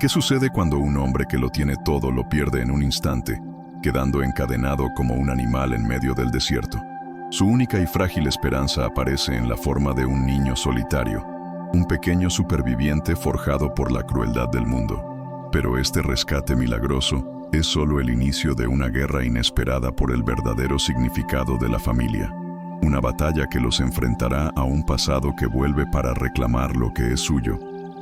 ¿Qué sucede cuando un hombre que lo tiene todo lo pierde en un instante, quedando encadenado como un animal en medio del desierto? Su única y frágil esperanza aparece en la forma de un niño solitario, un pequeño superviviente forjado por la crueldad del mundo. Pero este rescate milagroso es solo el inicio de una guerra inesperada por el verdadero significado de la familia. Una batalla que los enfrentará a un pasado que vuelve para reclamar lo que es suyo.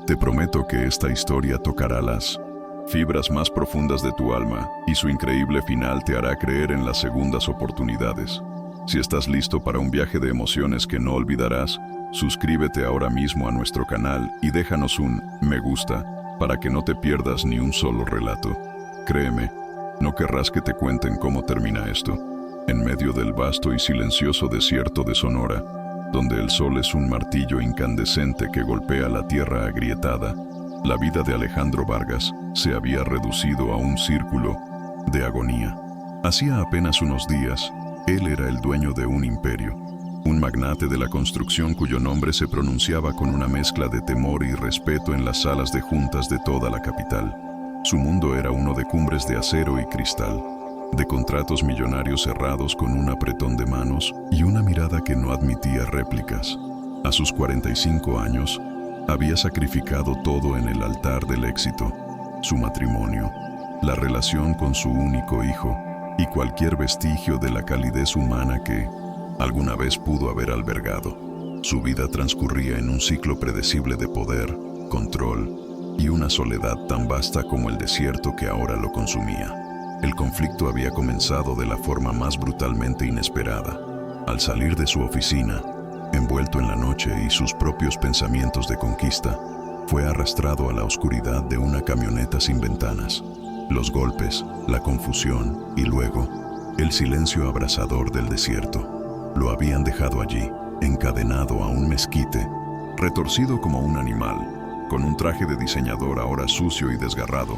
Te prometo que esta historia tocará las fibras más profundas de tu alma y su increíble final te hará creer en las segundas oportunidades. Si estás listo para un viaje de emociones que no olvidarás, suscríbete ahora mismo a nuestro canal y déjanos un me gusta para que no te pierdas ni un solo relato. Créeme, no querrás que te cuenten cómo termina esto. En medio del vasto y silencioso desierto de Sonora, donde el sol es un martillo incandescente que golpea la tierra agrietada, la vida de Alejandro Vargas se había reducido a un círculo de agonía. Hacía apenas unos días, él era el dueño de un imperio, un magnate de la construcción cuyo nombre se pronunciaba con una mezcla de temor y respeto en las salas de juntas de toda la capital. Su mundo era uno de cumbres de acero y cristal, de contratos millonarios cerrados con un apretón de manos y una mirada que no admitía réplicas. A sus 45 años, había sacrificado todo en el altar del éxito: su matrimonio, la relación con su único hijo y cualquier vestigio de la calidez humana que alguna vez pudo haber albergado. Su vida transcurría en un ciclo predecible de poder, control y una soledad tan vasta como el desierto que ahora lo consumía. El conflicto había comenzado de la forma más brutalmente inesperada. Al salir de su oficina, envuelto en la noche y sus propios pensamientos de conquista, fue arrastrado a la oscuridad de una camioneta sin ventanas. Los golpes, la confusión y luego el silencio abrasador del desierto lo habían dejado allí, encadenado a un mezquite, retorcido como un animal, con un traje de diseñador ahora sucio y desgarrado,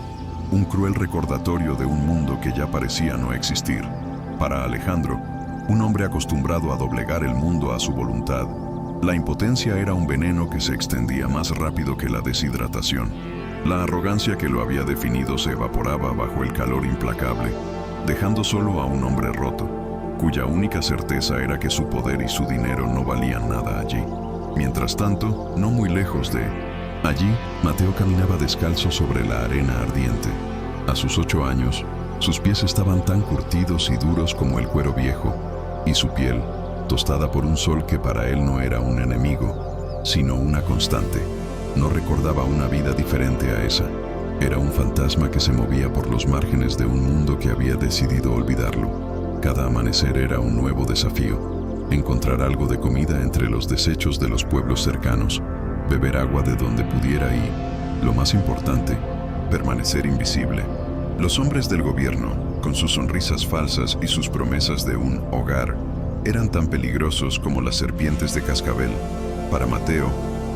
un cruel recordatorio de un mundo que ya parecía no existir. Para Alejandro, un hombre acostumbrado a doblegar el mundo a su voluntad, la impotencia era un veneno que se extendía más rápido que la deshidratación. La arrogancia que lo había definido se evaporaba bajo el calor implacable, dejando solo a un hombre roto, cuya única certeza era que su poder y su dinero no valían nada allí. Mientras tanto, no muy lejos de allí, Mateo caminaba descalzo sobre la arena ardiente. A sus 8 años, sus pies estaban tan curtidos y duros como el cuero viejo, y su piel, tostada por un sol que para él no era un enemigo, sino una constante. No recordaba una vida diferente a esa. Era un fantasma que se movía por los márgenes de un mundo que había decidido olvidarlo. Cada amanecer era un nuevo desafío: encontrar algo de comida entre los desechos de los pueblos cercanos, beber agua de donde pudiera y, lo más importante, permanecer invisible. Los hombres del gobierno, con sus sonrisas falsas y sus promesas de un hogar, eran tan peligrosos como las serpientes de cascabel. Para Mateo,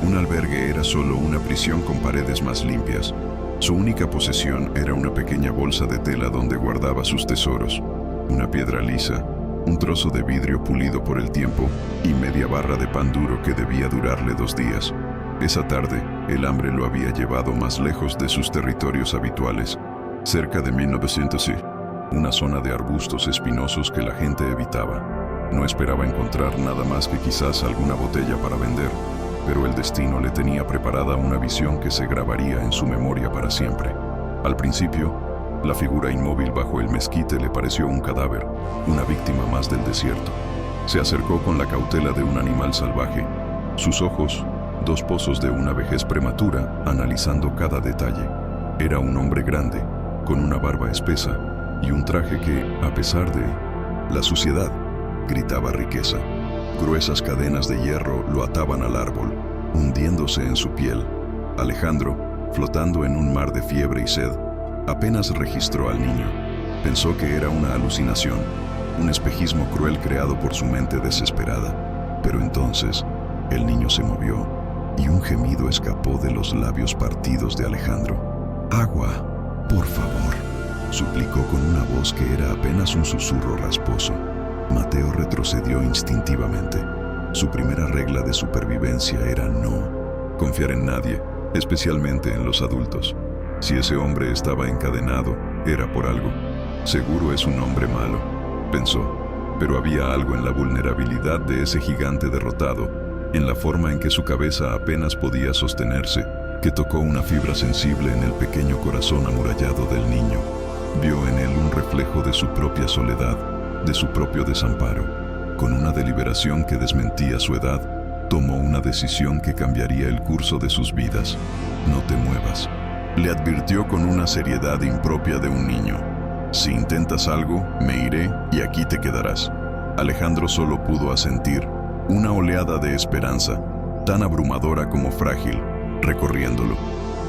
un albergue era solo una prisión con paredes más limpias. Su única posesión era una pequeña bolsa de tela donde guardaba sus tesoros: una piedra lisa, un trozo de vidrio pulido por el tiempo y media barra de pan duro que debía durarle 2 días. Esa tarde, el hambre lo había llevado más lejos de sus territorios habituales, cerca de 1900, una zona de arbustos espinosos que la gente evitaba. No esperaba encontrar nada más que quizás alguna botella para vender, pero el destino le tenía preparada una visión que se grabaría en su memoria para siempre. Al principio, la figura inmóvil bajo el mezquite le pareció un cadáver, una víctima más del desierto. Se acercó con la cautela de un animal salvaje, sus ojos, 2 pozos de una vejez prematura, analizando cada detalle. Era un hombre grande, con una barba espesa y un traje que, a pesar de la suciedad, gritaba riqueza. Gruesas cadenas de hierro lo ataban al árbol, hundiéndose en su piel. Alejandro, flotando en un mar de fiebre y sed, apenas registró al niño. Pensó que era una alucinación, un espejismo cruel creado por su mente desesperada. Pero entonces, el niño se movió y un gemido escapó de los labios partidos de Alejandro. «Agua, por favor», suplicó con una voz que era apenas un susurro rasposo. Mateo retrocedió instintivamente. Su primera regla de supervivencia era no confiar en nadie, especialmente en los adultos. Si ese hombre estaba encadenado, era por algo. Seguro es un hombre malo, pensó, pero había algo en la vulnerabilidad de ese gigante derrotado, en la forma en que su cabeza apenas podía sostenerse, que tocó una fibra sensible en el pequeño corazón amurallado del niño. Vio en él un reflejo de su propia soledad, de su propio desamparo. Con una deliberación que desmentía su edad, tomó una decisión que cambiaría el curso de sus vidas. No te muevas, le advirtió con una seriedad impropia de un niño. Si intentas algo, me iré y aquí te quedarás. Alejandro solo pudo asentir, una oleada de esperanza, tan abrumadora como frágil, recorriéndolo.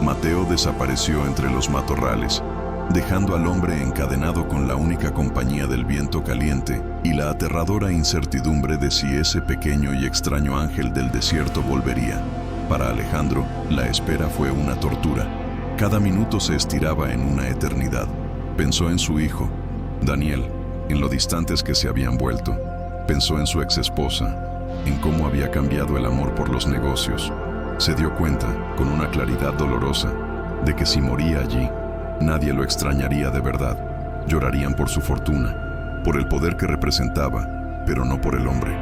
Mateo desapareció entre los matorrales, dejando al hombre encadenado con la única compañía del viento caliente y la aterradora incertidumbre de si ese pequeño y extraño ángel del desierto volvería. Para Alejandro, la espera fue una tortura. Cada minuto se estiraba en una eternidad. Pensó en su hijo, Daniel, en lo distantes que se habían vuelto. Pensó en su exesposa, en cómo había cambiado el amor por los negocios. Se dio cuenta, con una claridad dolorosa, de que si moría allí, nadie lo extrañaría de verdad. Llorarían por su fortuna, por el poder que representaba, pero no por el hombre.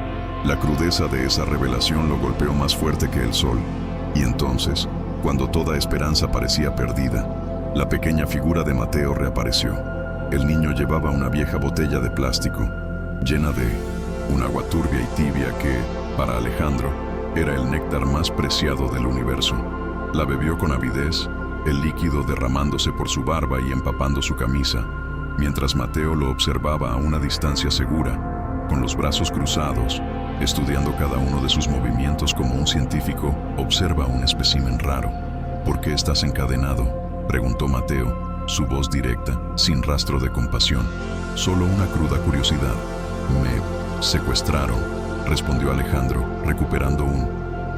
La crudeza de esa revelación lo golpeó más fuerte que el sol. Y entonces, cuando toda esperanza parecía perdida, la pequeña figura de Mateo reapareció. El niño llevaba una vieja botella de plástico, llena de un agua turbia y tibia que, para Alejandro, era el néctar más preciado del universo. La bebió con avidez, el líquido derramándose por su barba y empapando su camisa, mientras Mateo lo observaba a una distancia segura, con los brazos cruzados, estudiando cada uno de sus movimientos como un científico observa un espécimen raro. ¿Por qué estás encadenado?, preguntó Mateo, su voz directa, sin rastro de compasión, solo una cruda curiosidad. Me secuestraron, respondió Alejandro, recuperando un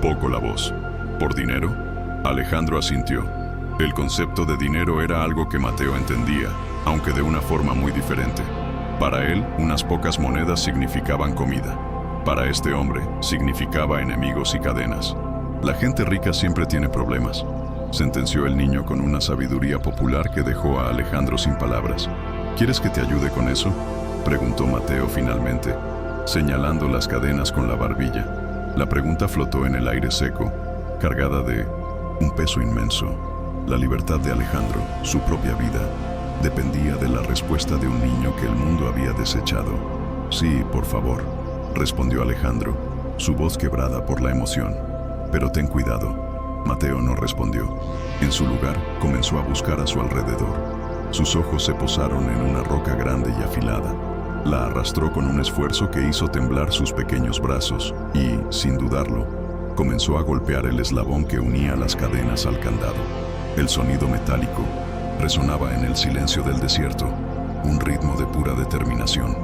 poco la voz. ¿Por dinero? Alejandro asintió. El concepto de dinero era algo que Mateo entendía, aunque de una forma muy diferente. Para él, unas pocas monedas significaban comida. Para este hombre, significaba enemigos y cadenas. La gente rica siempre tiene problemas, sentenció el niño con una sabiduría popular que dejó a Alejandro sin palabras. ¿Quieres que te ayude con eso?, preguntó Mateo finalmente, señalando las cadenas con la barbilla. La pregunta flotó en el aire seco, cargada de un peso inmenso. La libertad de Alejandro, su propia vida, dependía de la respuesta de un niño que el mundo había desechado. Sí, por favor, respondió Alejandro, su voz quebrada por la emoción. Pero ten cuidado. Mateo no respondió. En su lugar, comenzó a buscar a su alrededor. Sus ojos se posaron en una roca grande y afilada. La arrastró con un esfuerzo que hizo temblar sus pequeños brazos y, sin dudarlo, comenzó a golpear el eslabón que unía las cadenas al candado. El sonido metálico resonaba en el silencio del desierto, un ritmo de pura determinación.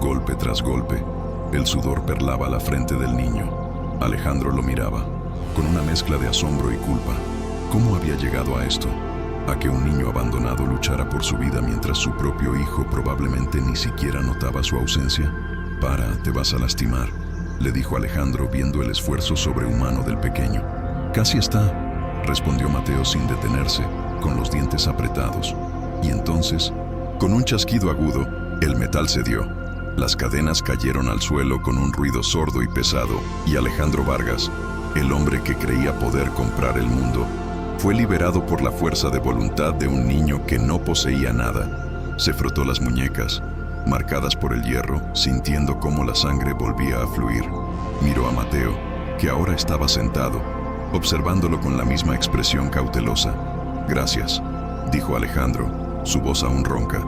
Golpe tras golpe, el sudor perlaba la frente del niño. Alejandro lo miraba, con una mezcla de asombro y culpa. ¿Cómo había llegado a esto? ¿A que un niño abandonado luchara por su vida mientras su propio hijo probablemente ni siquiera notaba su ausencia? Para, te vas a lastimar, le dijo Alejandro viendo el esfuerzo sobrehumano del pequeño. Casi está, respondió Mateo sin detenerse, con los dientes apretados. Y entonces, con un chasquido agudo, el metal cedió. Las cadenas cayeron al suelo con un ruido sordo y pesado, y Alejandro Vargas, el hombre que creía poder comprar el mundo, fue liberado por la fuerza de voluntad de un niño que no poseía nada. Se frotó las muñecas, marcadas por el hierro, sintiendo cómo la sangre volvía a fluir. Miró a Mateo, que ahora estaba sentado, observándolo con la misma expresión cautelosa. Gracias, dijo Alejandro, su voz aún ronca.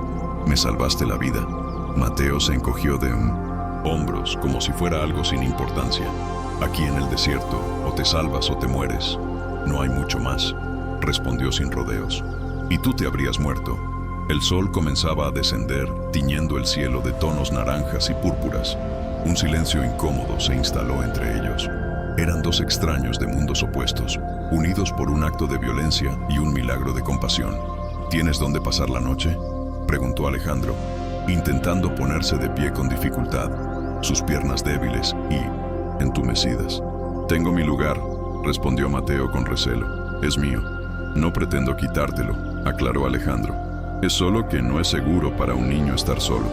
Me salvaste la vida. Mateo se encogió de hombros, como si fuera algo sin importancia. Aquí en el desierto, o te salvas o te mueres. No hay mucho más, respondió sin rodeos. Y tú te habrías muerto. El sol comenzaba a descender, tiñendo el cielo de tonos naranjas y púrpuras. Un silencio incómodo se instaló entre ellos. Eran dos extraños de mundos opuestos, unidos por un acto de violencia y un milagro de compasión. ¿Tienes dónde pasar la noche?, preguntó Alejandro, intentando ponerse de pie con dificultad, sus piernas débiles y entumecidas. Tengo mi lugar, respondió Mateo con recelo. Es mío. No pretendo quitártelo. aclaró Alejandro. Es solo que no es seguro para un niño estar solo.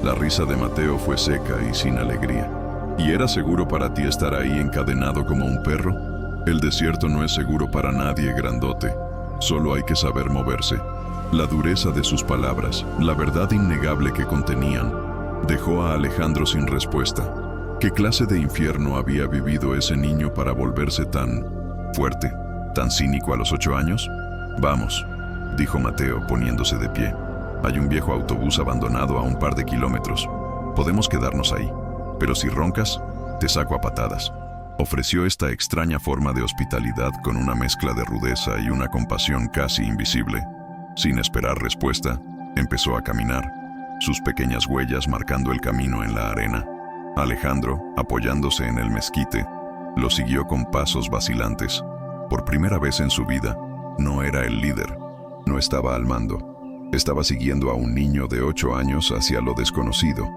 La risa de Mateo fue seca y sin alegría. ¿Y era seguro para ti estar ahí encadenado como un perro? El desierto no es seguro para nadie, grandote. Solo hay que saber moverse. La dureza de sus palabras, la verdad innegable que contenían, dejó a Alejandro sin respuesta. ¿Qué clase de infierno había vivido ese niño para volverse tan fuerte, tan cínico a los 8 años? Vamos, dijo Mateo poniéndose de pie. Hay un viejo autobús abandonado a un par de kilómetros. Podemos quedarnos ahí, pero si roncas, te saco a patadas. Ofreció esta extraña forma de hospitalidad con una mezcla de rudeza y una compasión casi invisible. Sin esperar respuesta, empezó a caminar, sus pequeñas huellas marcando el camino en la arena. Alejandro, apoyándose en el mezquite, lo siguió con pasos vacilantes. Por primera vez en su vida, no era el líder, no estaba al mando. Estaba siguiendo a un niño de 8 años hacia lo desconocido,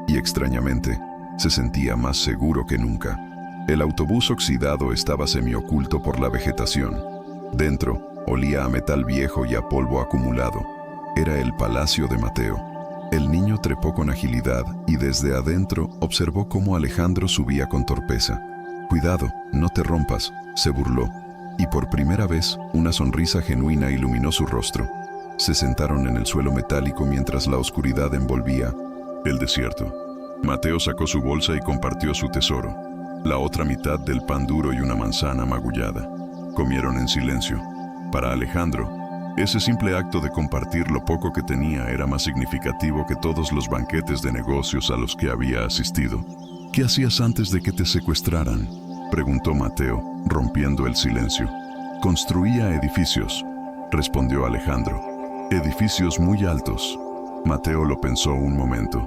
y extrañamente, se sentía más seguro que nunca. El autobús oxidado estaba semioculto por la vegetación. Dentro, olía a metal viejo y a polvo acumulado. Era el palacio de Mateo. El niño trepó con agilidad y desde adentro observó cómo Alejandro subía con torpeza. «Cuidado, no te rompas», se burló, y por primera vez una sonrisa genuina iluminó su rostro. Se sentaron en el suelo metálico mientras la oscuridad envolvía el desierto. Mateo sacó su bolsa y compartió su tesoro, la otra mitad del pan duro y una manzana magullada. Comieron en silencio. Para Alejandro, ese simple acto de compartir lo poco que tenía era más significativo que todos los banquetes de negocios a los que había asistido. «¿Qué hacías antes de que te secuestraran?», preguntó Mateo, rompiendo el silencio. «Construía edificios», respondió Alejandro. «Edificios muy altos». Mateo lo pensó un momento.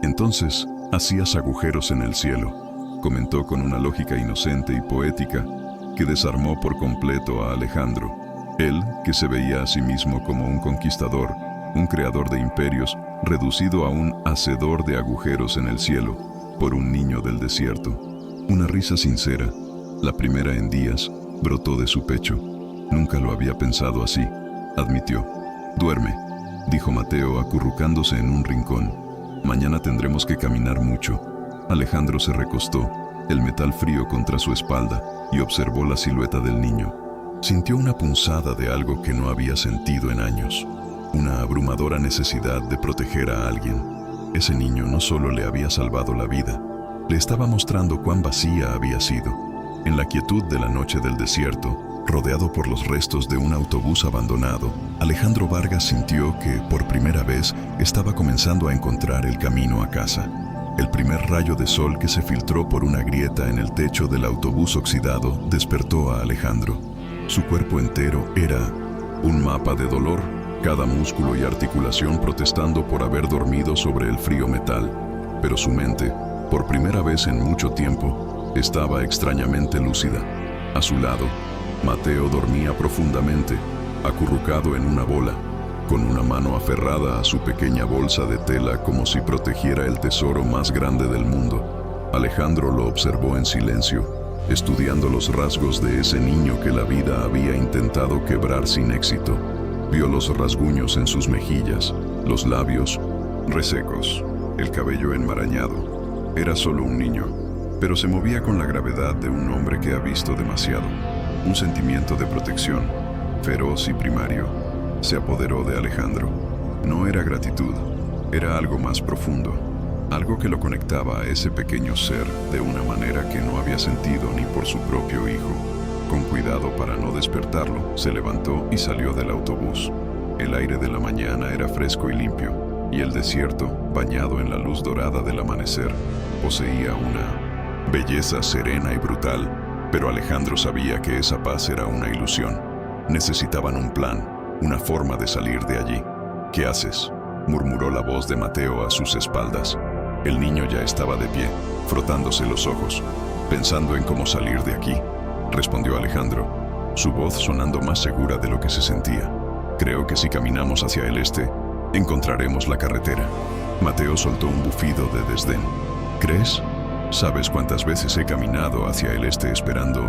«Entonces, hacías agujeros en el cielo», comentó con una lógica inocente y poética que desarmó por completo a Alejandro. Él, que se veía a sí mismo como un conquistador, un creador de imperios, reducido a un hacedor de agujeros en el cielo, por un niño del desierto. Una risa sincera, la primera en días, brotó de su pecho. Nunca lo había pensado así, admitió. «Duerme», dijo Mateo acurrucándose en un rincón. «Mañana tendremos que caminar mucho». Alejandro se recostó, el metal frío contra su espalda, y observó la silueta del niño. Sintió una punzada de algo que no había sentido en años, una abrumadora necesidad de proteger a alguien. Ese niño no solo le había salvado la vida, le estaba mostrando cuán vacía había sido. En la quietud de la noche del desierto, rodeado por los restos de un autobús abandonado, Alejandro Vargas sintió que, por primera vez, estaba comenzando a encontrar el camino a casa. El primer rayo de sol que se filtró por una grieta en el techo del autobús oxidado despertó a Alejandro. Su cuerpo entero era un mapa de dolor, cada músculo y articulación protestando por haber dormido sobre el frío metal. Pero su mente, por primera vez en mucho tiempo, estaba extrañamente lúcida. A su lado, Mateo dormía profundamente, acurrucado en una bola, con una mano aferrada a su pequeña bolsa de tela como si protegiera el tesoro más grande del mundo. Alejandro lo observó en silencio, estudiando los rasgos de ese niño que la vida había intentado quebrar sin éxito. Vio los rasguños en sus mejillas, los labios resecos, el cabello enmarañado. Era solo un niño, pero se movía con la gravedad de un hombre que ha visto demasiado. Un sentimiento de protección, feroz y primario, se apoderó de Alejandro. No era gratitud, era algo más profundo. Algo que lo conectaba a ese pequeño ser de una manera que no había sentido ni por su propio hijo. Con cuidado para no despertarlo, se levantó y salió del autobús. El aire de la mañana era fresco y limpio, y el desierto, bañado en la luz dorada del amanecer, poseía una belleza serena y brutal, pero Alejandro sabía que esa paz era una ilusión. Necesitaban un plan, una forma de salir de allí. «¿Qué haces?», murmuró la voz de Mateo a sus espaldas. El niño ya estaba de pie, frotándose los ojos, pensando en cómo salir de aquí, respondió Alejandro, su voz sonando más segura de lo que se sentía. «Creo que si caminamos hacia el este, encontraremos la carretera». Mateo soltó un bufido de desdén. «¿Crees? ¿Sabes cuántas veces he caminado hacia el este esperando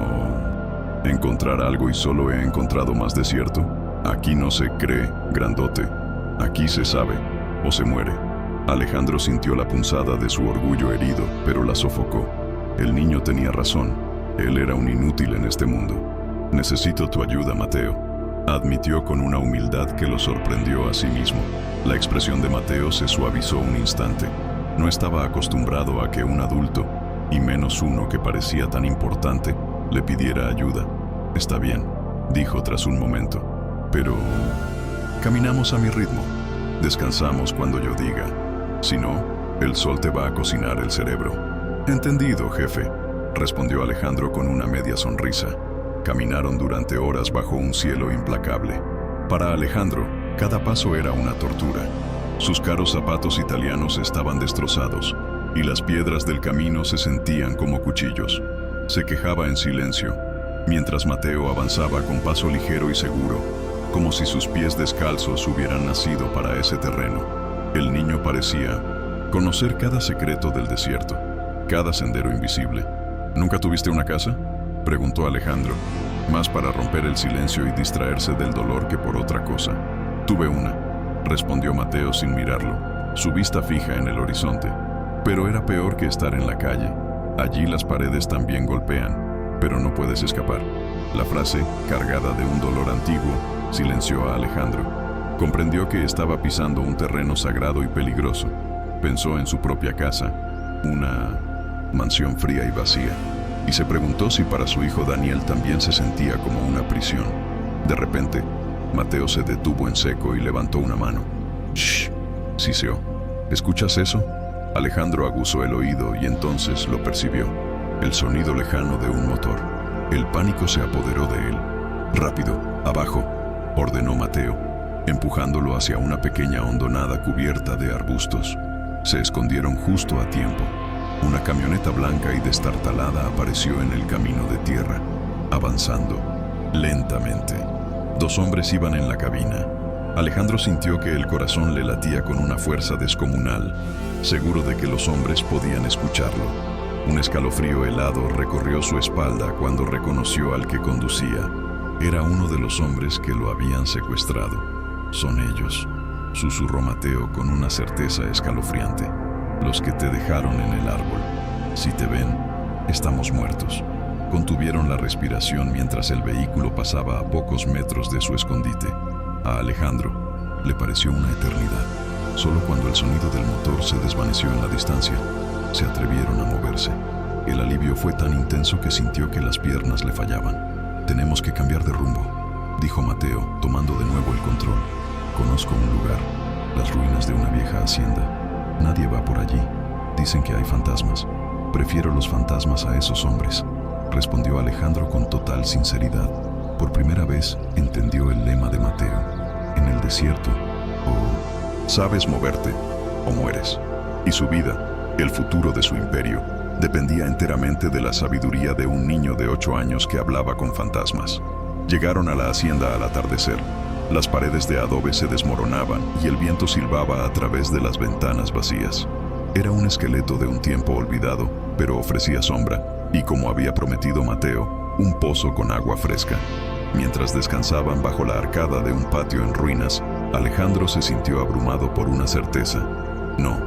encontrar algo y solo he encontrado más desierto? Aquí no se cree, grandote. Aquí se sabe, o se muere. Alejandro sintió la punzada de su orgullo herido, pero la sofocó. El niño tenía razón. Él era un inútil en este mundo. Necesito tu ayuda, Mateo, admitió con una humildad que lo sorprendió a sí mismo. La expresión de Mateo se suavizó un instante. No estaba acostumbrado a que un adulto, y menos uno que parecía tan importante, le pidiera ayuda. Está bien, dijo tras un momento. Pero caminamos a mi ritmo. Descansamos cuando yo diga. Si no, el sol te va a cocinar el cerebro. Entendido, jefe, respondió Alejandro con una media sonrisa. Caminaron durante horas bajo un cielo implacable. Para Alejandro, cada paso era una tortura. Sus caros zapatos italianos estaban destrozados, y las piedras del camino se sentían como cuchillos. Se quejaba en silencio, mientras Mateo avanzaba con paso ligero y seguro, como si sus pies descalzos hubieran nacido para ese terreno. El niño parecía conocer cada secreto del desierto, cada sendero invisible. ¿Nunca tuviste una casa?, preguntó Alejandro, más para romper el silencio y distraerse del dolor que por otra cosa. Tuve una, respondió Mateo sin mirarlo, su vista fija en el horizonte. Pero era peor que estar en la calle. Allí las paredes también golpean, pero no puedes escapar. La frase, cargada de un dolor antiguo, silenció a Alejandro. Comprendió que estaba pisando un terreno sagrado y peligroso. Pensó en su propia casa, una mansión fría y vacía, y se preguntó si para su hijo Daniel también se sentía como una prisión. De repente, Mateo se detuvo en seco y levantó una mano. «Shh», siseó. «¿Escuchas eso?». Alejandro aguzó el oído y entonces lo percibió. El sonido lejano de un motor. El pánico se apoderó de él. «Rápido, abajo», ordenó Mateo, empujándolo hacia una pequeña hondonada cubierta de arbustos. Se escondieron justo a tiempo. Una camioneta blanca y destartalada apareció en el camino de tierra, avanzando lentamente. 2 hombres iban en la cabina. Alejandro sintió que el corazón le latía con una fuerza descomunal, seguro de que los hombres podían escucharlo. Un escalofrío helado recorrió su espalda cuando reconoció al que conducía. Era uno de los hombres que lo habían secuestrado. «Son ellos», susurró Mateo con una certeza escalofriante. «Los que te dejaron en el árbol. Si te ven, estamos muertos». Contuvieron la respiración mientras el vehículo pasaba a pocos metros de su escondite. A Alejandro le pareció una eternidad. Solo cuando el sonido del motor se desvaneció en la distancia, se atrevieron a moverse. El alivio fue tan intenso que sintió que las piernas le fallaban. «Tenemos que cambiar de rumbo», dijo Mateo, tomando de nuevo el control. «Conozco un lugar, las ruinas de una vieja hacienda. Nadie va por allí. Dicen que hay fantasmas. Prefiero los fantasmas a esos hombres», respondió Alejandro con total sinceridad. Por primera vez entendió el lema de Mateo. En el desierto, o sabes moverte o mueres. Y su vida, el futuro de su imperio, dependía enteramente de la sabiduría de un niño de 8 años que hablaba con fantasmas. Llegaron a la hacienda al atardecer. Las paredes de adobe se desmoronaban y el viento silbaba a través de las ventanas vacías. Era un esqueleto de un tiempo olvidado, pero ofrecía sombra, y como había prometido Mateo, un pozo con agua fresca. Mientras descansaban bajo la arcada de un patio en ruinas, Alejandro se sintió abrumado por una certeza. No,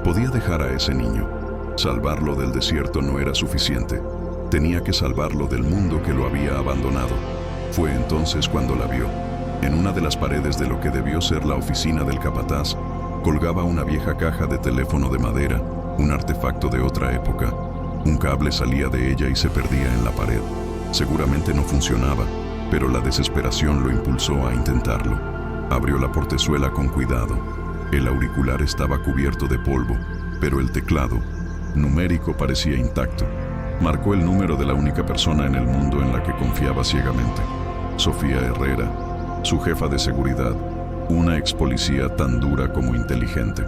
podía dejar a ese niño. Salvarlo del desierto no era suficiente. Tenía que salvarlo del mundo que lo había abandonado. Fue entonces cuando la vio. En una de las paredes de lo que debió ser la oficina del capataz, colgaba una vieja caja de teléfono de madera, un artefacto de otra época. Un cable salía de ella y se perdía en la pared. Seguramente no funcionaba, pero la desesperación lo impulsó a intentarlo. Abrió la portezuela con cuidado. El auricular estaba cubierto de polvo, pero el teclado numérico parecía intacto. Marcó el número de la única persona en el mundo en la que confiaba ciegamente. Sofía Herrera, su jefa de seguridad, una ex policía tan dura como inteligente.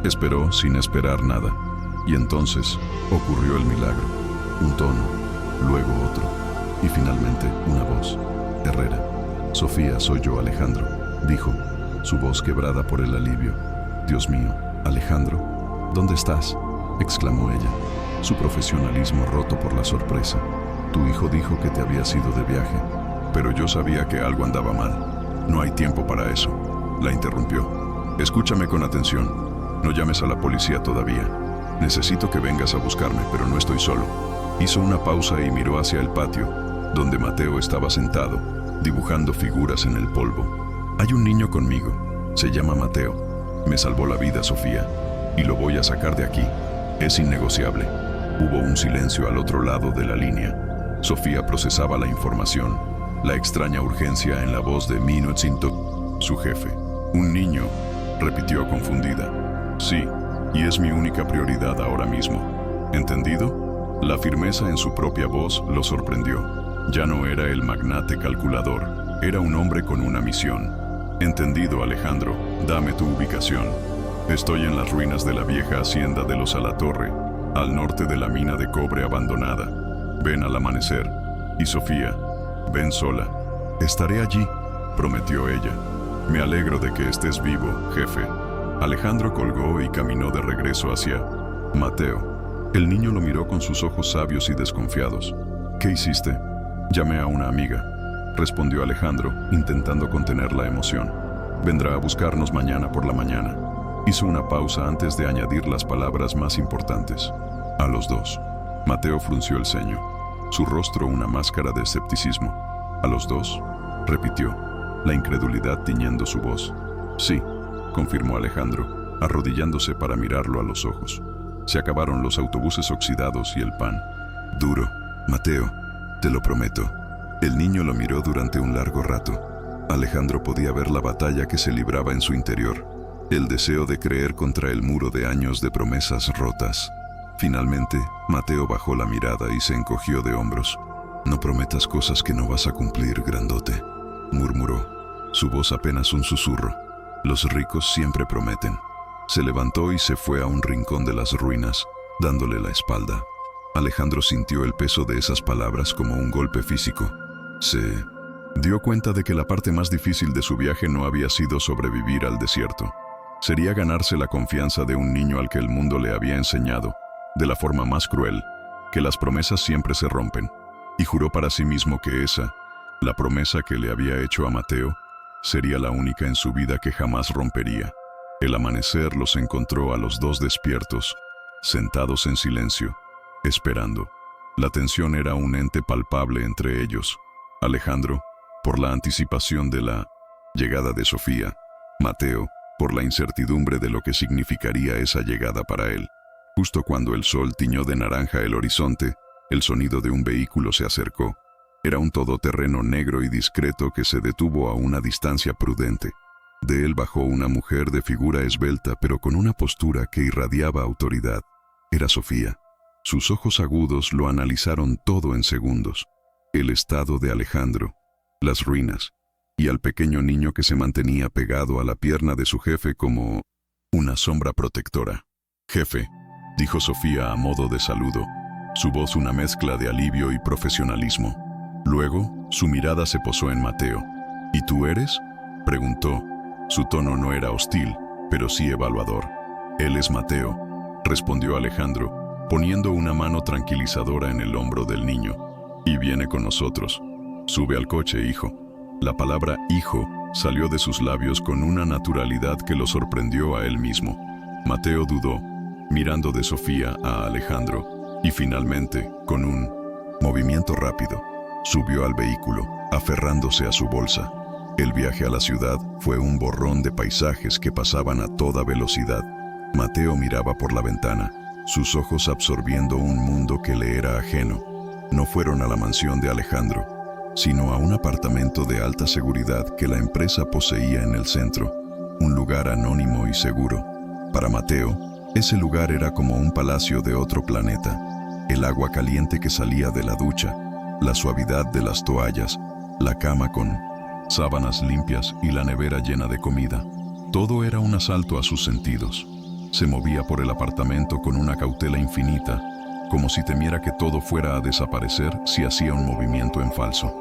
Esperó sin esperar nada, y entonces ocurrió el milagro. Un tono, luego otro, y finalmente una voz. «Herrera». «Sofía, soy yo, Alejandro», dijo, su voz quebrada por el alivio. «Dios mío, Alejandro, ¿dónde estás?», exclamó ella, su profesionalismo roto por la sorpresa. «Tu hijo dijo que te habías ido de viaje, pero yo sabía que algo andaba mal». No hay tiempo para eso. La interrumpió. Escúchame con atención. No llames a la policía todavía. Necesito que vengas a buscarme, pero no estoy solo. Hizo una pausa y miró hacia el patio, donde Mateo estaba sentado, dibujando figuras en el polvo. Hay un niño conmigo. Se llama Mateo. Me salvó la vida, Sofía, y lo voy a sacar de aquí. Es innegociable. Hubo un silencio al otro lado de la línea. Sofía procesaba la información, la extraña urgencia en la voz de Mino Tsinto, su jefe. Un niño, repitió confundida. Sí, y es mi única prioridad ahora mismo. ¿Entendido? La firmeza en su propia voz lo sorprendió. Ya no era el magnate calculador, era un hombre con una misión. Entendido, Alejandro, dame tu ubicación. Estoy en las ruinas de la vieja hacienda de los Alatorre, al norte de la mina de cobre abandonada. Ven al amanecer. Y Sofía, ven sola. Estaré allí, prometió ella. Me alegro de que estés vivo, jefe. Alejandro colgó y caminó de regreso hacia Mateo. El niño lo miró con sus ojos sabios y desconfiados. ¿Qué hiciste? Llamé a una amiga, respondió Alejandro, intentando contener la emoción. Vendrá a buscarnos mañana por la mañana. Hizo una pausa antes de añadir las palabras más importantes. A los dos. Mateo frunció el ceño, su rostro una máscara de escepticismo. ¿A los dos?, repitió, la incredulidad tiñendo su voz. Sí, confirmó Alejandro, arrodillándose para mirarlo a los ojos. Se acabaron los autobuses oxidados y el pan. Duro, Mateo, te lo prometo. El niño lo miró durante un largo rato. Alejandro podía ver la batalla que se libraba en su interior, el deseo de creer contra el muro de años de promesas rotas. Finalmente, Mateo bajó la mirada y se encogió de hombros. No prometas cosas que no vas a cumplir, grandote, murmuró, su voz apenas un susurro. Los ricos siempre prometen. Se levantó y se fue a un rincón de las ruinas, dándole la espalda. Alejandro sintió el peso de esas palabras como un golpe físico. Se dio cuenta de que la parte más difícil de su viaje no había sido sobrevivir al desierto. Sería ganarse la confianza de un niño al que el mundo le había enseñado, de la forma más cruel, que las promesas siempre se rompen, y juró para sí mismo que esa, la promesa que le había hecho a Mateo, sería la única en su vida que jamás rompería. El amanecer los encontró a los dos despiertos, sentados en silencio, esperando. La tensión era un ente palpable entre ellos. Alejandro, por la anticipación de la llegada de Sofía. Mateo, por la incertidumbre de lo que significaría esa llegada para él. Justo cuando el sol tiñó de naranja el horizonte, el sonido de un vehículo se acercó. Era un todoterreno negro y discreto que se detuvo a una distancia prudente. De él bajó una mujer de figura esbelta pero con una postura que irradiaba autoridad. Era Sofía. Sus ojos agudos lo analizaron todo en segundos. El estado de Alejandro, las ruinas, y al pequeño niño que se mantenía pegado a la pierna de su jefe como una sombra protectora. «Jefe», dijo Sofía a modo de saludo, su voz una mezcla de alivio y profesionalismo. Luego, su mirada se posó en Mateo. «¿Y tú eres?», preguntó. Su tono no era hostil, pero sí evaluador. «Él es Mateo», respondió Alejandro, poniendo una mano tranquilizadora en el hombro del niño. «Y viene con nosotros. Sube al coche, hijo». La palabra hijo salió de sus labios con una naturalidad que lo sorprendió a él mismo. Mateo dudó, mirando de Sofía a Alejandro, y finalmente, con un movimiento rápido, subió al vehículo, aferrándose a su bolsa. El viaje a la ciudad fue un borrón de paisajes que pasaban a toda velocidad. Mateo miraba por la ventana, sus ojos absorbiendo un mundo que le era ajeno. No fueron a la mansión de Alejandro, sino a un apartamento de alta seguridad que la empresa poseía en el centro, un lugar anónimo y seguro. Para Mateo, ese lugar era como un palacio de otro planeta. El agua caliente que salía de la ducha, la suavidad de las toallas, la cama con sábanas limpias y la nevera llena de comida. Todo era un asalto a sus sentidos. Se movía por el apartamento con una cautela infinita, como si temiera que todo fuera a desaparecer si hacía un movimiento en falso.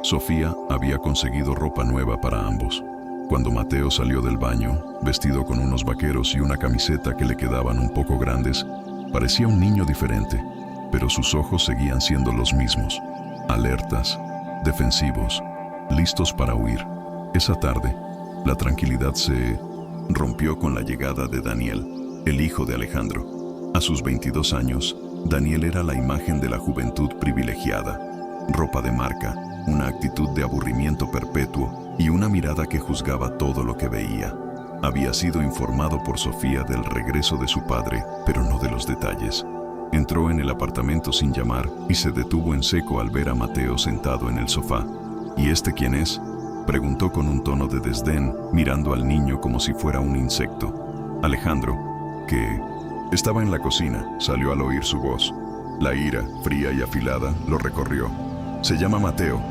Sofía había conseguido ropa nueva para ambos. Cuando Mateo salió del baño, vestido con unos vaqueros y una camiseta que le quedaban un poco grandes, parecía un niño diferente, pero sus ojos seguían siendo los mismos, alertas, defensivos, listos para huir. Esa tarde, la tranquilidad se rompió con la llegada de Daniel, el hijo de Alejandro. A sus 22 años, Daniel era la imagen de la juventud privilegiada. Ropa de marca, una actitud de aburrimiento perpetuo y una mirada que juzgaba todo lo que veía. Había sido informado por Sofía del regreso de su padre, pero no de los detalles. Entró en el apartamento sin llamar y se detuvo en seco al ver a Mateo sentado en el sofá. ¿Y este quién es?, preguntó con un tono de desdén, mirando al niño como si fuera un insecto. Alejandro, que estaba en la cocina, salió al oír su voz. La ira, fría y afilada, lo recorrió. «Se llama Mateo»,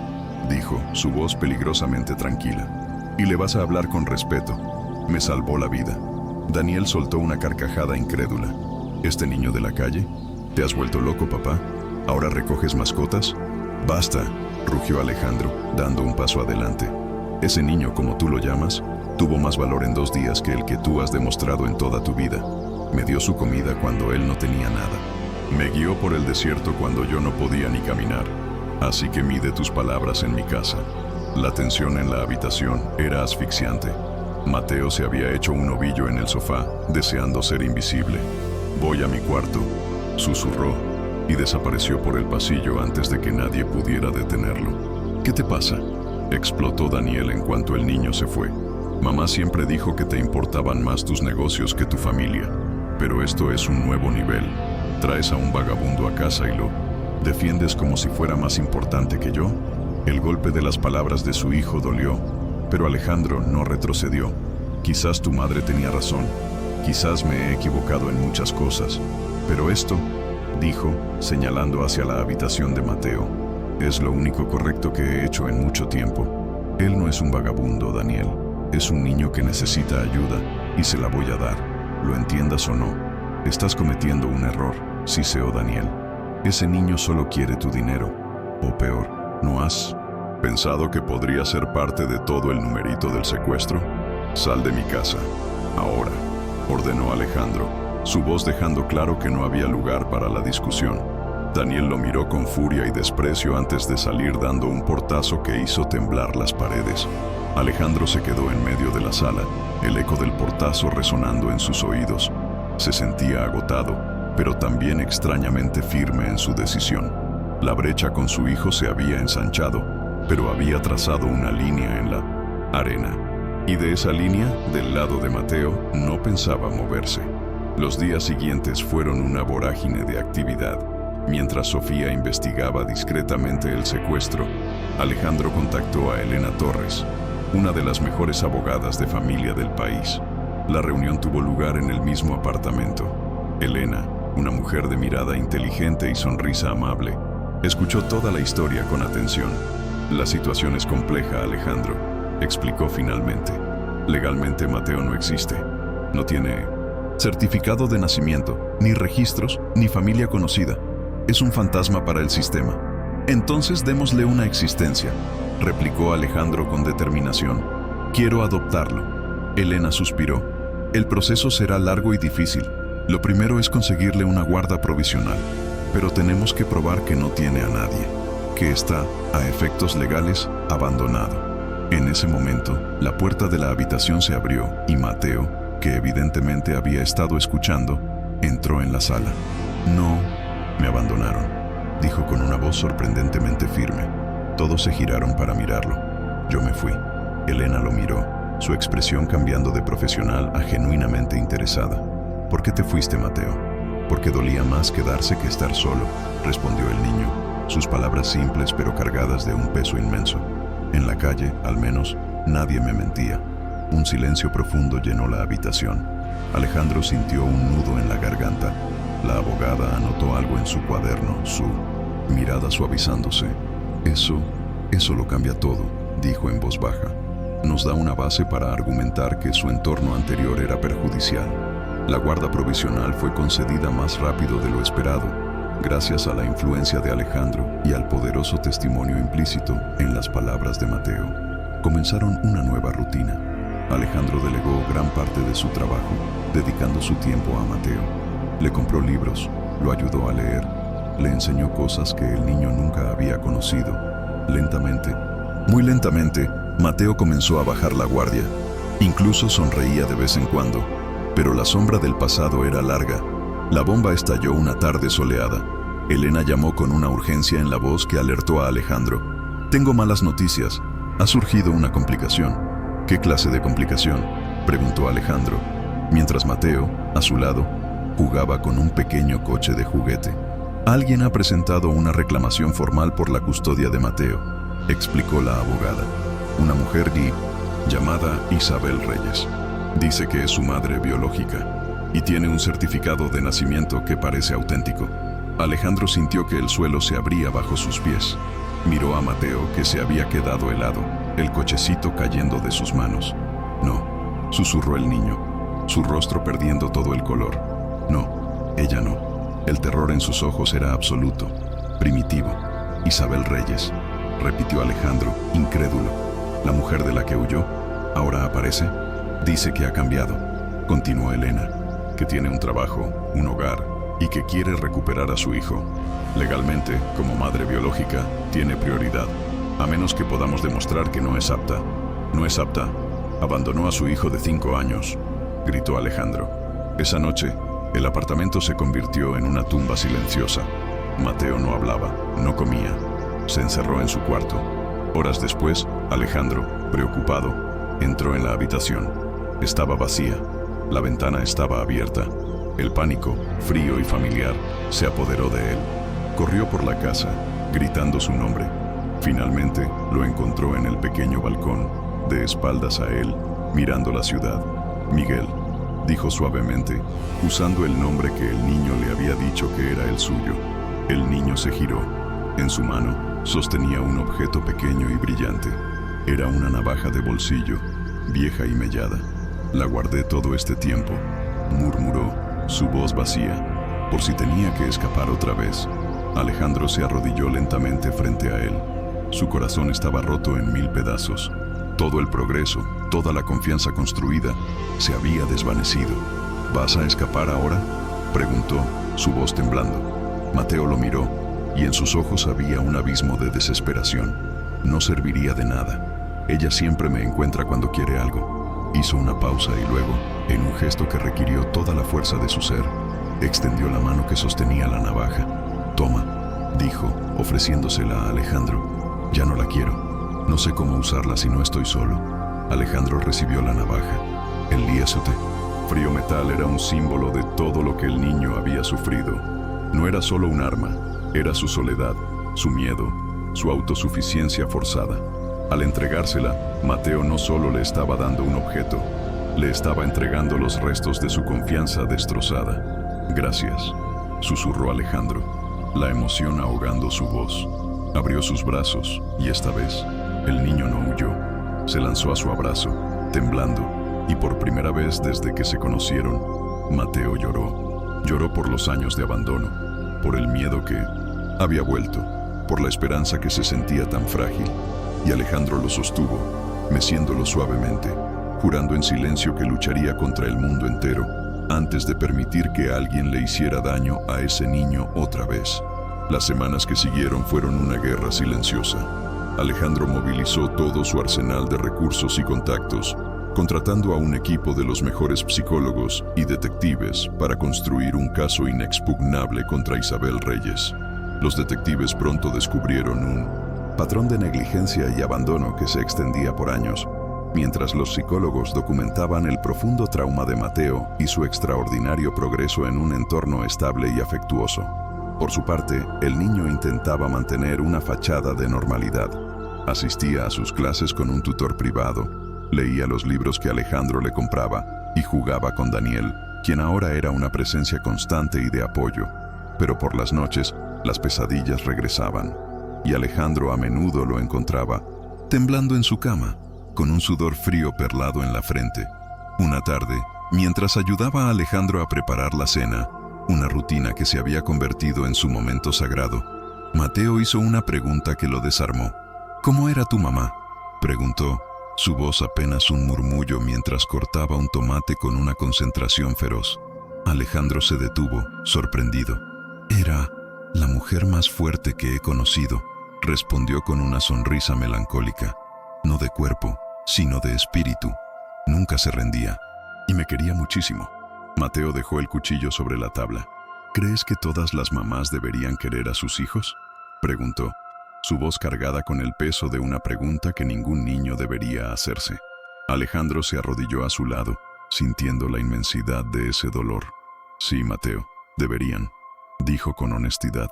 dijo, su voz peligrosamente tranquila. «Y le vas a hablar con respeto. Me salvó la vida». Daniel soltó una carcajada incrédula. «¿Este niño de la calle? ¿Te has vuelto loco, papá? ¿Ahora recoges mascotas?» «Basta», rugió Alejandro, dando un paso adelante. «Ese niño, como tú lo llamas, tuvo más valor en 2 días que el que tú has demostrado en toda tu vida. Me dio su comida cuando él no tenía nada. Me guió por el desierto cuando yo no podía ni caminar. Así que mide tus palabras en mi casa». La tensión en la habitación era asfixiante. Mateo se había hecho un ovillo en el sofá, deseando ser invisible. «Voy a mi cuarto», susurró, y desapareció por el pasillo antes de que nadie pudiera detenerlo. «¿Qué te pasa?», explotó Daniel en cuanto el niño se fue. «Mamá siempre dijo que te importaban más tus negocios que tu familia, pero esto es un nuevo nivel. Traes a un vagabundo a casa y lo defiendes como si fuera más importante que yo». El golpe de las palabras de su hijo dolió, pero Alejandro no retrocedió. «Quizás tu madre tenía razón, quizás me he equivocado en muchas cosas, pero esto», dijo, señalando hacia la habitación de Mateo, «es lo único correcto que he hecho en mucho tiempo. Él no es un vagabundo, Daniel. Es un niño que necesita ayuda y se la voy a dar, lo entiendas o no. Estás cometiendo un error, siseó Daniel. Ese niño solo quiere tu dinero. O peor, ¿no has pensado que podría ser parte de todo el numerito del secuestro? Sal de mi casa, ahora», ordenó Alejandro, su voz dejando claro que no había lugar para la discusión. Daniel lo miró con furia y desprecio antes de salir, dando un portazo que hizo temblar las paredes. Alejandro se quedó en medio de la sala, el eco del portazo resonando en sus oídos. Se sentía agotado, pero también extrañamente firme en su decisión. La brecha con su hijo se había ensanchado, pero había trazado una línea en la arena. Y de esa línea, del lado de Mateo, no pensaba moverse. Los días siguientes fueron una vorágine de actividad. Mientras Sofía investigaba discretamente el secuestro, Alejandro contactó a Elena Torres, una de las mejores abogadas de familia del país. La reunión tuvo lugar en el mismo apartamento. Elena, una mujer de mirada inteligente y sonrisa amable, escuchó toda la historia con atención. «La situación es compleja, Alejandro», explicó finalmente. «Legalmente Mateo no existe. No tiene certificado de nacimiento, ni registros, ni familia conocida. Es un fantasma para el sistema». «Entonces démosle una existencia», replicó Alejandro con determinación. «Quiero adoptarlo». Elena suspiró. «El proceso será largo y difícil. Lo primero es conseguirle una guarda provisional, pero tenemos que probar que no tiene a nadie, que está, a efectos legales, abandonado». En ese momento, la puerta de la habitación se abrió y Mateo, que evidentemente había estado escuchando, entró en la sala. «No, me abandonaron», dijo con una voz sorprendentemente firme. Todos se giraron para mirarlo. «Yo me fui». Elena lo miró, su expresión cambiando de profesional a genuinamente interesada. «¿Por qué te fuiste, Mateo?» «Porque dolía más quedarse que estar solo», respondió el niño, sus palabras simples pero cargadas de un peso inmenso. «En la calle, al menos, nadie me mentía». Un silencio profundo llenó la habitación. Alejandro sintió un nudo en la garganta. La abogada anotó algo en su cuaderno, su mirada suavizándose. Eso lo cambia todo», dijo en voz baja. «Nos da una base para argumentar que su entorno anterior era perjudicial. La guarda provisional fue concedida más rápido de lo esperado, gracias a la influencia de Alejandro y al poderoso testimonio implícito en las palabras de Mateo. Comenzaron una nueva rutina. Alejandro delegó gran parte de su trabajo, dedicando su tiempo a Mateo. Le compró libros, lo ayudó a leer, le enseñó cosas que el niño nunca había conocido. Lentamente, muy lentamente, Mateo comenzó a bajar la guardia. Incluso sonreía de vez en cuando, pero la sombra del pasado era larga. La bomba estalló una tarde soleada. Elena llamó con una urgencia en la voz que alertó a Alejandro. «Tengo malas noticias. Ha surgido una complicación». «¿Qué clase de complicación?», preguntó Alejandro, mientras Mateo, a su lado, jugaba con un pequeño coche de juguete. «Alguien ha presentado una reclamación formal por la custodia de Mateo», explicó la abogada. «Una mujer llamada Isabel Reyes. Dice que es su madre biológica y tiene un certificado de nacimiento que parece auténtico». Alejandro sintió que el suelo se abría bajo sus pies. Miró a Mateo, que se había quedado helado, el cochecito cayendo de sus manos. «No», susurró el niño, su rostro perdiendo todo el color. «No, ella no». El terror en sus ojos era absoluto, primitivo. «Isabel Reyes», repitió Alejandro, incrédulo. «¿La mujer de la que huyó ahora aparece?» «Dice que ha cambiado», continuó Elena, «que tiene un trabajo, un hogar y que quiere recuperar a su hijo. Legalmente, como madre biológica, tiene prioridad, a menos que podamos demostrar que no es apta». «No es apta. Abandonó a su hijo de 5 años», gritó Alejandro. Esa noche, el apartamento se convirtió en una tumba silenciosa. Mateo no hablaba, no comía. Se encerró en su cuarto. Horas después, Alejandro, preocupado, entró en la habitación. Estaba vacía. La ventana estaba abierta. El pánico, frío y familiar, se apoderó de él. Corrió por la casa, gritando su nombre. Finalmente, lo encontró en el pequeño balcón, de espaldas a él, mirando la ciudad. «Miguel», dijo suavemente, usando el nombre que el niño le había dicho que era el suyo. El niño se giró. En su mano sostenía un objeto pequeño y brillante. Era una navaja de bolsillo, vieja y mellada. «La guardé todo este tiempo», murmuró, su voz vacía, «por si tenía que escapar otra vez». Alejandro se arrodilló lentamente frente a él. Su corazón estaba roto en 1000 pedazos. Todo el progreso, toda la confianza construida, se había desvanecido. «¿Vas a escapar ahora?», preguntó, su voz temblando. Mateo lo miró, y en sus ojos había un abismo de desesperación. «No serviría de nada. Ella siempre me encuentra cuando quiere algo». Hizo una pausa y luego, en un gesto que requirió toda la fuerza de su ser, extendió la mano que sostenía la navaja. «Toma», dijo, ofreciéndosela a Alejandro. «Ya no la quiero. No sé cómo usarla si no estoy solo». Alejandro recibió la navaja. El liézote, frío metal, era un símbolo de todo lo que el niño había sufrido. No era solo un arma, era su soledad, su miedo, su autosuficiencia forzada. Al entregársela, Mateo no solo le estaba dando un objeto, le estaba entregando los restos de su confianza destrozada. «Gracias», susurró Alejandro, la emoción ahogando su voz. Abrió sus brazos y esta vez, el niño no huyó. Se lanzó a su abrazo, temblando, y por primera vez desde que se conocieron, Mateo lloró. Lloró por los años de abandono, por el miedo que había vuelto, por la esperanza que se sentía tan frágil. Y Alejandro lo sostuvo, meciéndolo suavemente, jurando en silencio que lucharía contra el mundo entero antes de permitir que alguien le hiciera daño a ese niño otra vez. Las semanas que siguieron fueron una guerra silenciosa. Alejandro movilizó todo su arsenal de recursos y contactos, contratando a un equipo de los mejores psicólogos y detectives para construir un caso inexpugnable contra Isabel Reyes. Los detectives pronto descubrieron un patrón de negligencia y abandono que se extendía por años, mientras los psicólogos documentaban el profundo trauma de Mateo y su extraordinario progreso en un entorno estable y afectuoso. Por su parte, el niño intentaba mantener una fachada de normalidad. Asistía a sus clases con un tutor privado, leía los libros que Alejandro le compraba y jugaba con Daniel, quien ahora era una presencia constante y de apoyo. Pero por las noches, las pesadillas regresaban, y Alejandro a menudo lo encontraba, temblando en su cama, con un sudor frío perlado en la frente. Una tarde, mientras ayudaba a Alejandro a preparar la cena, una rutina que se había convertido en su momento sagrado, Mateo hizo una pregunta que lo desarmó. «¿Cómo era tu mamá?», preguntó, su voz apenas un murmullo mientras cortaba un tomate con una concentración feroz. Alejandro se detuvo, sorprendido. «Era la mujer más fuerte que he conocido», respondió con una sonrisa melancólica. no de cuerpo, sino de espíritu. Nunca se rendía, y me quería muchísimo. Mateo dejó el cuchillo sobre la tabla. ¿Crees que todas las mamás deberían querer a sus hijos?, preguntó, su voz cargada con el peso de una pregunta que ningún niño debería hacerse. Alejandro se arrodilló a su lado, sintiendo la inmensidad de ese dolor. Sí, Mateo, deberían, dijo con honestidad,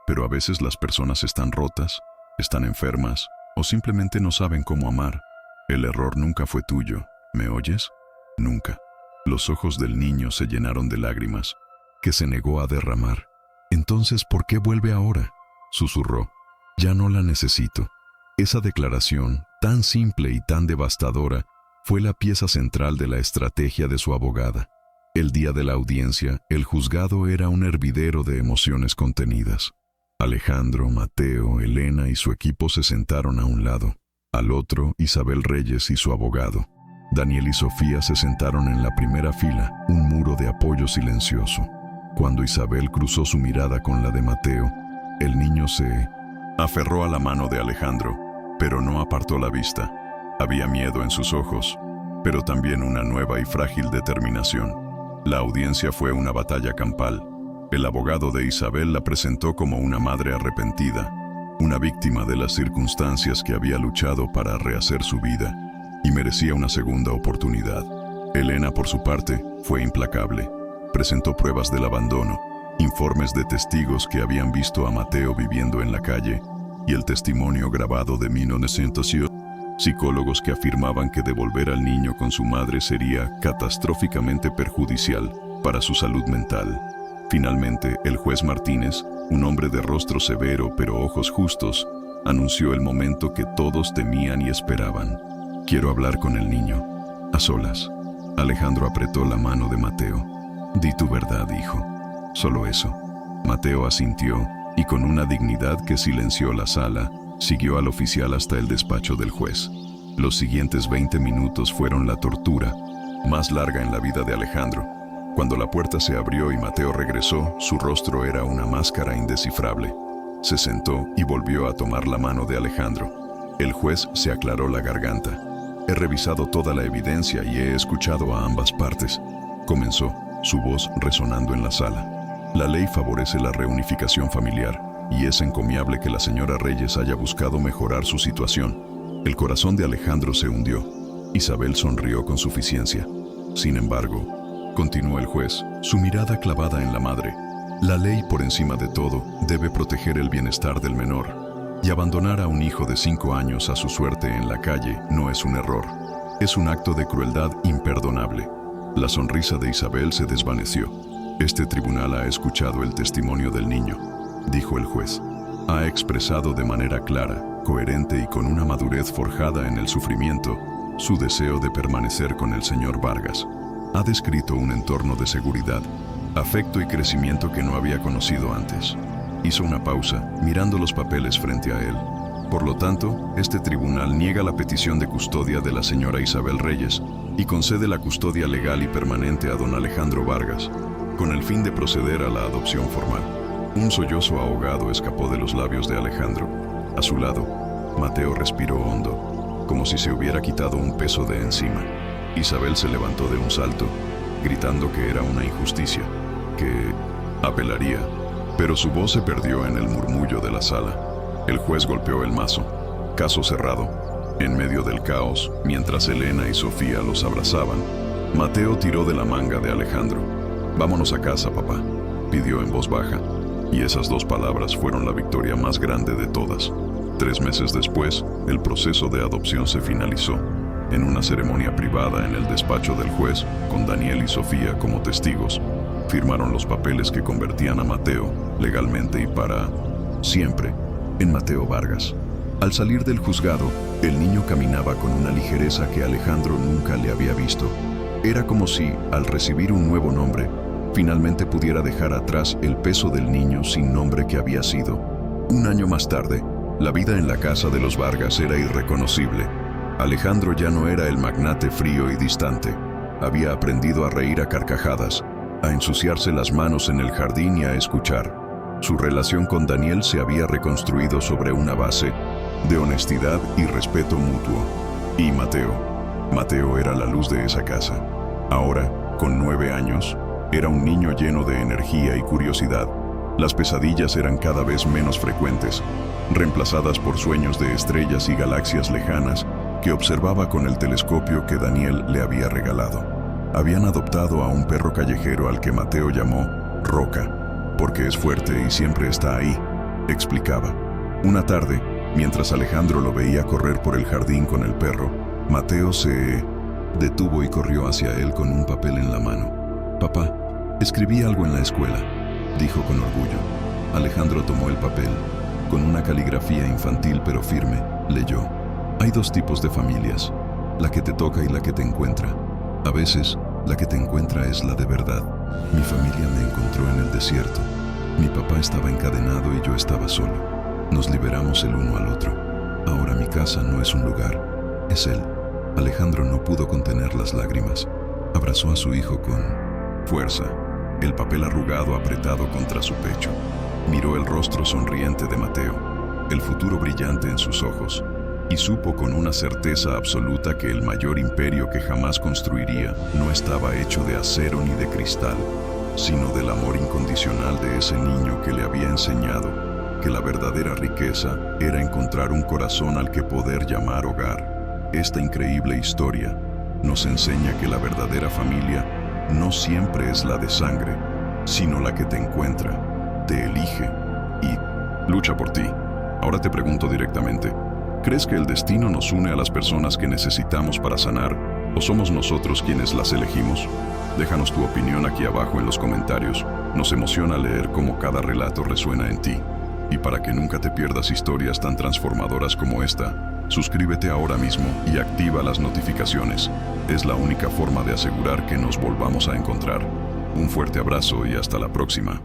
pero a veces las personas están rotas, están enfermas, o simplemente no saben cómo amar. El error nunca fue tuyo, ¿me oyes? Nunca. Los ojos del niño se llenaron de lágrimas, que se negó a derramar. Entonces, ¿por qué vuelve ahora?, susurró. Ya no la necesito. Esa declaración, tan simple y tan devastadora, fue la pieza central de la estrategia de su abogada. El día de la audiencia, el juzgado era un hervidero de emociones contenidas. Alejandro, Mateo, Elena y su equipo se sentaron a un lado. Al otro, Isabel Reyes y su abogado. Daniel y Sofía se sentaron en la primera fila, un muro de apoyo silencioso. Cuando Isabel cruzó su mirada con la de Mateo, el niño se aferró a la mano de Alejandro, pero no apartó la vista. Había miedo en sus ojos, pero también una nueva y frágil determinación. La audiencia fue una batalla campal. El abogado de Isabel la presentó como una madre arrepentida, una víctima de las circunstancias que había luchado para rehacer su vida y merecía una segunda oportunidad. Elena, por su parte, fue implacable. Presentó pruebas del abandono, informes de testigos que habían visto a Mateo viviendo en la calle y el testimonio grabado de 1900, psicólogos que afirmaban que devolver al niño con su madre sería catastróficamente perjudicial para su salud mental. Finalmente, el juez Martínez, un hombre de rostro severo pero ojos justos, anunció el momento que todos temían y esperaban. Quiero hablar con el niño, a solas. Alejandro apretó la mano de Mateo. Di tu verdad, hijo. Solo eso. Mateo asintió y con una dignidad que silenció la sala, siguió al oficial hasta el despacho del juez. Los siguientes 20 minutos fueron la tortura más larga en la vida de Alejandro. Cuando la puerta se abrió y Mateo regresó, su rostro era una máscara indescifrable. Se sentó y volvió a tomar la mano de Alejandro. El juez se aclaró la garganta. He revisado toda la evidencia y he escuchado a ambas partes, comenzó, su voz resonando en la sala. La ley favorece la reunificación familiar y es encomiable que la señora Reyes haya buscado mejorar su situación. El corazón de Alejandro se hundió. Isabel sonrió con suficiencia. Sin embargo, continuó el juez, su mirada clavada en la madre. La ley, por encima de todo, debe proteger el bienestar del menor. Y abandonar a un hijo de 5 años a su suerte en la calle no es un error. Es un acto de crueldad imperdonable. La sonrisa de Isabel se desvaneció. Este tribunal ha escuchado el testimonio del niño, dijo el juez. Ha expresado de manera clara, coherente y con una madurez forjada en el sufrimiento, su deseo de permanecer con el señor Vargas. Ha descrito un entorno de seguridad, afecto y crecimiento que no había conocido antes. Hizo una pausa, mirando los papeles frente a él. Por lo tanto, este tribunal niega la petición de custodia de la señora Isabel Reyes y concede la custodia legal y permanente a don Alejandro Vargas, con el fin de proceder a la adopción formal. Un sollozo ahogado escapó de los labios de Alejandro. A su lado, Mateo respiró hondo, como si se hubiera quitado un peso de encima. Isabel se levantó de un salto, gritando que era una injusticia, que apelaría, pero su voz se perdió en el murmullo de la sala. El juez golpeó el mazo. Caso cerrado. En medio del caos, mientras Elena y Sofía los abrazaban, Mateo tiró de la manga de Alejandro. «Vámonos a casa, papá», pidió en voz baja, y esas 2 palabras fueron la victoria más grande de todas. 3 meses después, el proceso de adopción se finalizó. En una ceremonia privada en el despacho del juez, con Daniel y Sofía como testigos, firmaron los papeles que convertían a Mateo, legalmente y para siempre, en Mateo Vargas. Al salir del juzgado, el niño caminaba con una ligereza que Alejandro nunca le había visto. Era como si, al recibir un nuevo nombre, finalmente pudiera dejar atrás el peso del niño sin nombre que había sido. Un año más tarde, la vida en la casa de los Vargas era irreconocible. Alejandro ya no era el magnate frío y distante. Había aprendido a reír a carcajadas, a ensuciarse las manos en el jardín y a escuchar. Su relación con Daniel se había reconstruido sobre una base de honestidad y respeto mutuo. Y Mateo. Mateo era la luz de esa casa. Ahora, con 9 años, era un niño lleno de energía y curiosidad. Las pesadillas eran cada vez menos frecuentes, reemplazadas por sueños de estrellas y galaxias lejanas que observaba con el telescopio que Daniel le había regalado. Habían adoptado a un perro callejero al que Mateo llamó Roca, porque es fuerte y siempre está ahí, explicaba. Una tarde, mientras Alejandro lo veía correr por el jardín con el perro, Mateo se detuvo y corrió hacia él con un papel en la mano. «Papá, escribí algo en la escuela», dijo con orgullo. Alejandro tomó el papel. Con una caligrafía infantil pero firme, leyó: «Hay 2 tipos de familias, la que te toca y la que te encuentra. A veces, la que te encuentra es la de verdad. Mi familia me encontró en el desierto. Mi papá estaba encadenado y yo estaba solo. Nos liberamos el uno al otro. Ahora mi casa no es un lugar, es él». Alejandro no pudo contener las lágrimas. Abrazó a su hijo con fuerza, el papel arrugado apretado contra su pecho. Miró el rostro sonriente de Mateo, el futuro brillante en sus ojos, y supo con una certeza absoluta que el mayor imperio que jamás construiría no estaba hecho de acero ni de cristal, sino del amor incondicional de ese niño que le había enseñado que la verdadera riqueza era encontrar un corazón al que poder llamar hogar. Esta increíble historia nos enseña que la verdadera familia no siempre es la de sangre, sino la que te encuentra, te elige y lucha por ti. Ahora te pregunto directamente, ¿crees que el destino nos une a las personas que necesitamos para sanar, o somos nosotros quienes las elegimos? Déjanos tu opinión aquí abajo en los comentarios. Nos emociona leer cómo cada relato resuena en ti. Y para que nunca te pierdas historias tan transformadoras como esta, suscríbete ahora mismo y activa las notificaciones. Es la única forma de asegurar que nos volvamos a encontrar. Un fuerte abrazo y hasta la próxima.